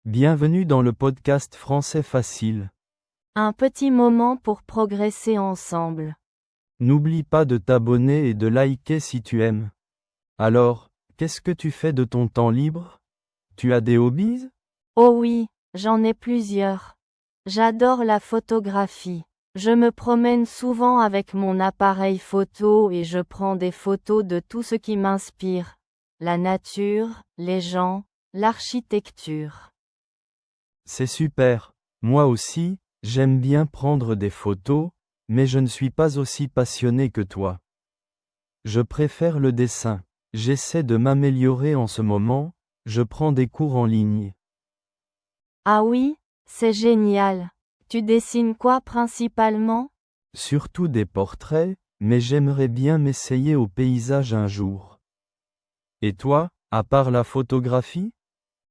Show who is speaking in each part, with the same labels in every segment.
Speaker 1: Bienvenue dans le podcast Français Facile.
Speaker 2: Un petit moment pour progresser ensemble.
Speaker 1: N'oublie pas de t'abonner et de liker si tu aimes. Alors, qu'est-ce que tu fais de ton temps libre? Tu as des hobbies?
Speaker 2: Oh oui, j'en ai plusieurs. J'adore la photographie. Je me promène souvent avec mon appareil photo et je prends des photos de tout ce qui m'inspire. La nature, les gens, l'architecture.
Speaker 1: C'est super. Moi aussi, j'aime bien prendre des photos, mais je ne suis pas aussi passionné que toi. Je préfère le dessin. J'essaie de m'améliorer en ce moment, je prends des cours en ligne.
Speaker 2: Ah oui, c'est génial. Tu dessines quoi principalement?
Speaker 1: Surtout des portraits, mais j'aimerais bien m'essayer au paysage un jour. Et toi, à part la photographie?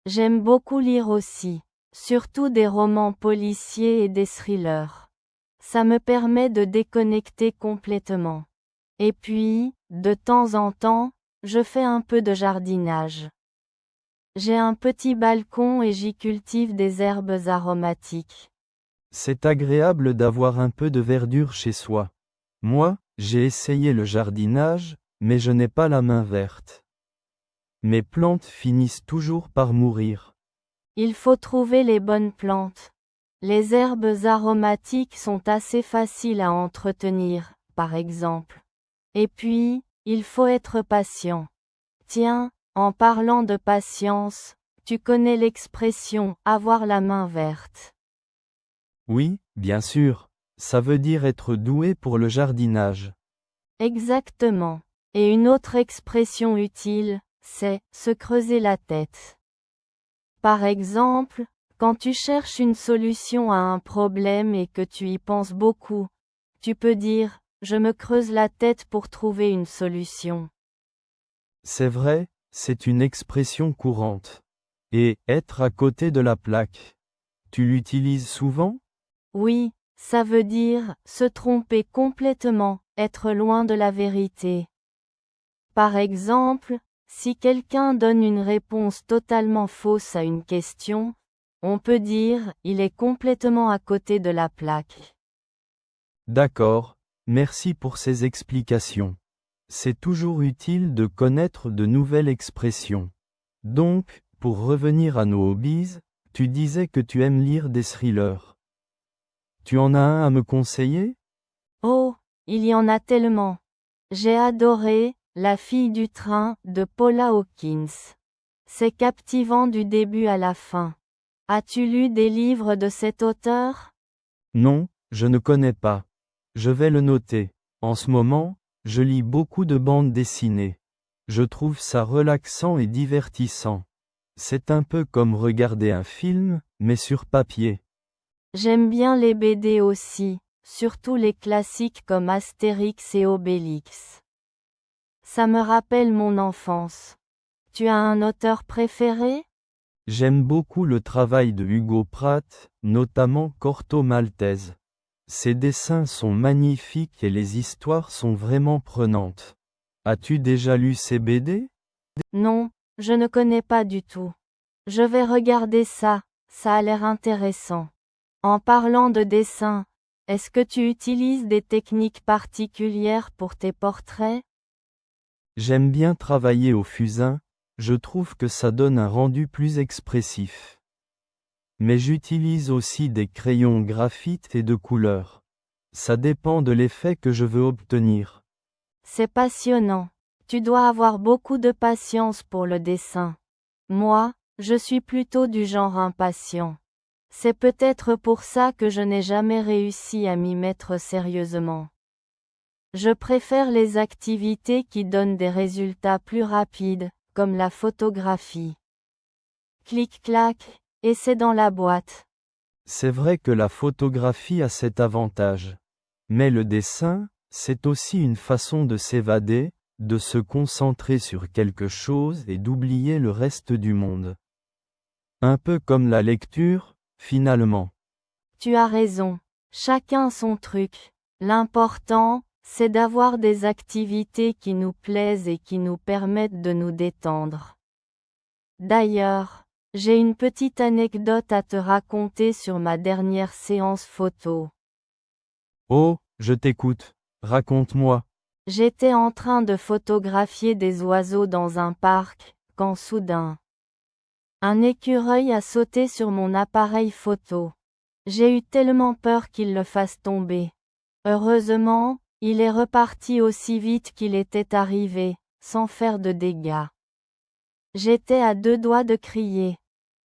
Speaker 2: J'aime beaucoup lire aussi. Surtout des romans policiers et des thrillers. Ça me permet de déconnecter complètement. Et puis, de temps en temps, je fais un peu de jardinage. J'ai un petit balcon et j'y cultive des herbes aromatiques.
Speaker 1: C'est agréable d'avoir un peu de verdure chez soi. Moi, j'ai essayé le jardinage, mais je n'ai pas la main verte. Mes plantes finissent toujours par mourir.
Speaker 2: Il faut trouver les bonnes plantes. Les herbes aromatiques sont assez faciles à entretenir, par exemple. Et puis, il faut être patient. Tiens, en parlant de patience, tu connais l'expression avoir la main verte.
Speaker 1: Oui, bien sûr, ça veut dire être doué pour le jardinage.
Speaker 2: Exactement. Et une autre expression utile, c'est se creuser la tête. Par exemple, quand tu cherches une solution à un problème et que tu y penses beaucoup, tu peux dire, je me creuse la tête pour trouver une solution.
Speaker 1: C'est vrai, c'est une expression courante. Et être à côté de la plaque. Tu l'utilises souvent?
Speaker 2: Oui, ça veut dire se tromper complètement, être loin de la vérité. Par exemple, si quelqu'un donne une réponse totalement fausse à une question, on peut dire il est complètement à côté de la plaque.
Speaker 1: D'accord, merci pour ces explications. C'est toujours utile de connaître de nouvelles expressions. Donc, pour revenir à nos hobbies, tu disais que tu aimes lire des thrillers. Tu en as un à me conseiller?
Speaker 2: Oh, il y en a tellement. J'ai adoré La fille du train de Paula Hawkins. C'est captivant du début à la fin. As-tu lu des livres de cet auteur?
Speaker 1: Non, je ne connais pas. Je vais le noter. En ce moment, je lis beaucoup de bandes dessinées. Je trouve ça relaxant et divertissant. C'est un peu comme regarder un film, mais sur papier.
Speaker 2: J'aime bien les BD aussi, surtout les classiques comme Astérix et Obélix. Ça me rappelle mon enfance. Tu as un auteur préféré?
Speaker 1: J'aime beaucoup le travail de Hugo Pratt, notamment Corto Maltese. Ses dessins sont magnifiques et les histoires sont vraiment prenantes. As-tu déjà lu ses BD?
Speaker 2: Non, je ne connais pas du tout. Je vais regarder ça, ça a l'air intéressant. En parlant de dessin, est-ce que tu utilises des techniques particulières pour tes portraits?
Speaker 1: J'aime bien travailler au fusain, je trouve que ça donne un rendu plus expressif. Mais j'utilise aussi des crayons graphite et de couleur. Ça dépend de l'effet que je veux obtenir.
Speaker 2: C'est passionnant. Tu dois avoir beaucoup de patience pour le dessin. Moi, je suis plutôt du genre impatient. C'est peut-être pour ça que je n'ai jamais réussi à m'y mettre sérieusement. Je préfère les activités qui donnent des résultats plus rapides, comme la photographie. Clic-clac, et c'est dans la boîte.
Speaker 1: C'est vrai que la photographie a cet avantage. Mais le dessin, c'est aussi une façon de s'évader, de se concentrer sur quelque chose et d'oublier le reste du monde. Un peu comme la lecture, finalement.
Speaker 2: Tu as raison. Chacun son truc. L'important, c'est d'avoir des activités qui nous plaisent et qui nous permettent de nous détendre. D'ailleurs, J'ai une petite anecdote à te raconter sur ma dernière séance photo.
Speaker 1: Oh, je t'écoute. Raconte-moi.
Speaker 2: J'étais en train de photographier des oiseaux dans un parc, quand soudain, un écureuil a sauté sur mon appareil photo. J'ai eu tellement peur qu'il le fasse tomber. Heureusement, il est reparti aussi vite qu'il était arrivé, sans faire de dégâts. J'étais à 2 doigts de crier.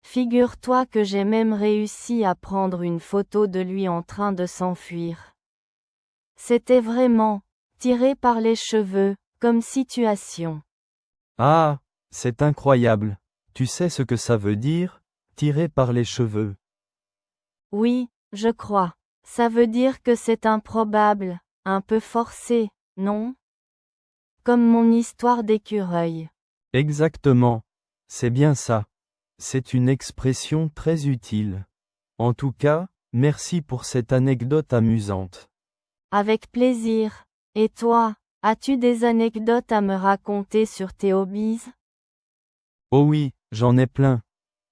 Speaker 2: Figure-toi que j'ai même réussi à prendre une photo de lui en train de s'enfuir. C'était vraiment, tiré par les cheveux, comme situation.
Speaker 1: Ah, c'est incroyable. Tu sais ce que ça veut dire, tiré par les cheveux.
Speaker 2: Oui, je crois. Ça veut dire que c'est improbable, un peu forcé, non? Comme mon histoire d'écureuil.
Speaker 1: Exactement. C'est bien ça. C'est une expression très utile. En tout cas, merci pour cette anecdote amusante.
Speaker 2: Avec plaisir. Et toi, as-tu des anecdotes à me raconter sur tes hobbies?
Speaker 1: Oh oui, j'en ai plein.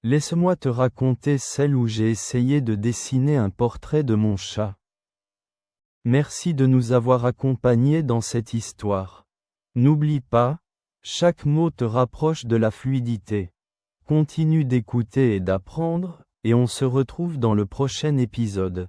Speaker 1: Laisse-moi te raconter celle où j'ai essayé de dessiner un portrait de mon chat. Merci de nous avoir accompagnés dans cette histoire. N'oublie pas, chaque mot te rapproche de la fluidité. Continue d'écouter et d'apprendre, et on se retrouve dans le prochain épisode.